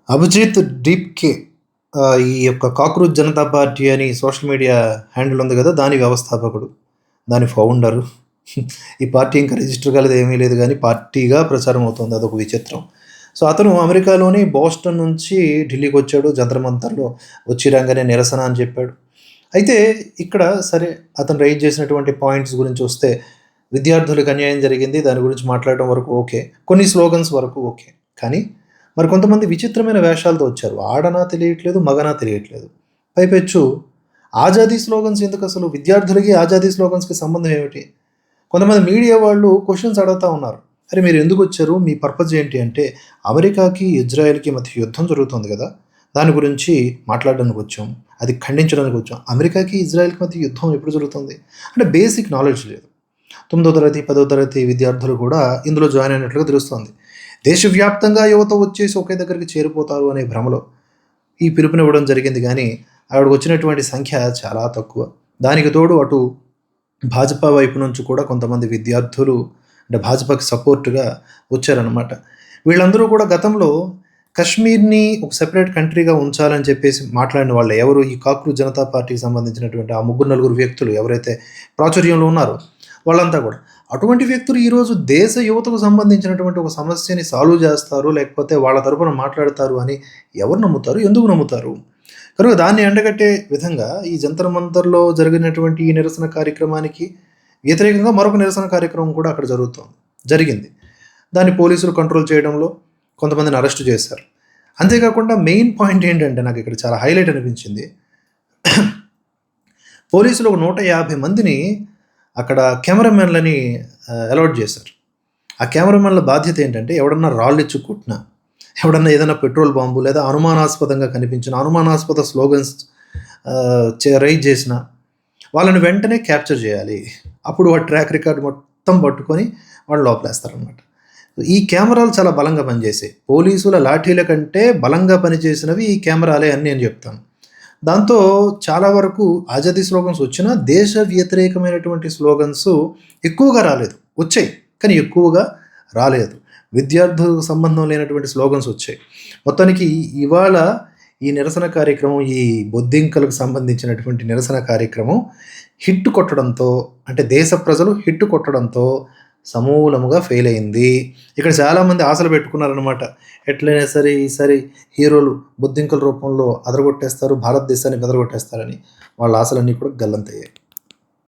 అభిజిత్ డీప్‌కే ఈ యొక్క 'cockroach Janata party' అని సోషల్ మీడియా హ్యాండిల్ ఉంది గదా! దాని వ్యవస్థాపకుడు. దాని ఫౌండరు. ఈ పార్టీ ఇంకా రిజిస్టర్ కాలేదు ఏమీ లేదు గానీ పార్టీగా ప్రచారం అవుతుంది. అదొక విచిత్రం. సో, అతను అమెరికాలోని బోస్టన్ నుంచి ఢిల్లీకొచ్చాడు. జంతర్ మంతర్‌లో వచ్చి రాంగానే నిరసన అని చెప్పాడు. అయితే ఇక్కడ సరే అతను రైజ్ చేసినటువంటి పాయింట్స్ గురించొస్తే విద్యార్థులకు అన్యాయం జరిగింది. దాని గురించి మాట్లాడడం వరకు ఓకే. కొన్ని స్లోగన్స్ వరకు ఓకే. కానీ మరి కొంతమంది విచిత్రమైన వేషాలతో వచ్చారు. ఆడనా తెలియట్లేదు, మగనా తెలియట్లేదు. పైపెచ్చు ఆజాదీ స్లోగన్స్ ఎందుకసలు? విద్యార్థులకి ఆజాదీ స్లోగన్స్‌కి సంబంధం ఏమిటి? కొంతమంది మీడియా వాళ్ళు క్వెషన్స్ అడుగుతా ఉన్నారు. అరే! మీరు ఎందుకొచ్చారు? మీ పర్పస్ ఏంటి? అంటే అమెరికాకి, ఇజ్రాయెల్‌కి మధ్య యుద్ధం జరుగుతుంది గదా! దాని గురించి మాట్లాడడానికి వచ్చాం. అది ఖండించడానికి వచ్చాం. అమెరికాకి, ఇజ్రాయెల్‌కి మధ్య యుద్ధం ఎప్పుడు జరుగుతుంది? అంటే బేసిక్ నాలెడ్జ్ లేదు. 9వ తరగతి, 10వ తరగతి విద్యార్థులు కూడా ఇందులో జాయిన్ అయినట్లుగా తెలుస్తోంది. దేశవ్యాప్తంగా యువత వచ్చేసి ఒకే దగ్గరికి చేరిపోతారు అనే భ్రమలో ఈ పిలుపునివ్వడం జరిగింది గానీ, అక్కడికి వచ్చినటువంటి సంఖ్య చాలా తక్కువ. దానికి తోడు అటు భాజపా వైపు నుంచి కూడా కొంతమంది విద్యార్థులు అంటే భాజపాకి సపోర్ట్‌గా వచ్చారనమాట. వీళ్ళందరూ కూడా గతంలో కశ్మీర్‌ని ఒక సెపరేట్ కంట్రీగా ఉంచాలని చెప్పేసి మాట్లాడిన వాళ్ళే. ఎవరు? ఈ కాక్రోచ్ జనతా పార్టీకి సంబంధించినటువంటి ఆ ముగ్గురు, నలుగురు వ్యక్తులు ఎవరైతే ప్రాచుర్యంలో ఉన్నారో వాళ్ళంతా కూడా. అటువంటి వ్యక్తులు ఈరోజు దేశ యువతకు సంబంధించినటువంటి ఒక సమస్యని సాల్వ్ చేస్తారు, లేకపోతే వాళ్ళ తరపున మాట్లాడతారు అని ఎవరు నమ్ముతారు? ఎందుకు నమ్ముతారు? కనుక దాన్ని ఎండగట్టే విధంగా ఈ జంతర్ మంతర్‌లో జరిగినటువంటి ఈ నిరసన కార్యక్రమానికి వ్యతిరేకంగా మరొక నిరసన కార్యక్రమం కూడా అక్కడ జరిగింది. దాన్ని పోలీసులు కంట్రోల్ చేయడంలో కొంతమందిని అరెస్ట్ చేశారు. అంతేకాకుండా మెయిన్ పాయింట్ ఏంటంటే నాకిక్కడ చాలా హైలైట్ అనిపించింది. పోలీసులు ఒక 150 మందిని అక్కడ కెమెరామెన్‌లని అలాట్ చేశారు. ఆ కెమెరామెన్‌ల బాధ్యత ఏంటంటే ఎవడన్నా రాళ్ళిచ్చి కొట్టినా, ఎవడన్నా ఏదైనా పెట్రోల్ బాంబు లేదా అనుమానాస్పదంగా కనిపించిన అనుమానాస్పద స్లోగన్స్ రైజ్ చేసినా వాళ్ళని వెంటనే క్యాప్చర్ చేయాలి. అప్పుడు వాడి ట్రాక్ రికార్డ్ మొత్తం పట్టుకొని వాళ్ళు లోపలేస్తారనమాట. ఈ కెమెరాలు చాలా బలంగా పనిచేసాయి. పోలీసుల లాఠీల కంటే బలంగా పనిచేసినవి ఈ కెమెరాలే అని నేను చెప్తాను. దాంతో చాలా వరకు ఆజాదీ స్లోగన్స్ వచ్చినా దేశ వ్యతిరేకమైనటువంటి స్లోగన్స్ ఎక్కువగా రాలేదు. వచ్చాయి. కానీ ఎక్కువగా రాలేదు. విద్యార్థులకు సంబంధం లేనటువంటి స్లోగన్స్ వచ్చాయి. మొత్తానికి ఇవాళ ఈ నిరసన కార్యక్రమం, ఈ బొద్దింకలకు సంబంధించినటువంటి నిరసన కార్యక్రమం హిట్ కొట్టడంతో అంటే దేశ ప్రజలు హిట్ కొట్టడంతో సమూలముగా ఫెయిల్ అయింది. ఇక్కడ చాలామంది ఆశలు పెట్టుకున్నారనమాట. ఎట్లైనా సరే ఈసారి హీరోలు బొద్దింకల రూపంలో అదరగొట్టేస్తారు, భారతదేశాన్ని బెదరగొట్టేస్తారని. వాళ్ళ ఆశలన్నీ కూడా గల్లంతయ్యాయి.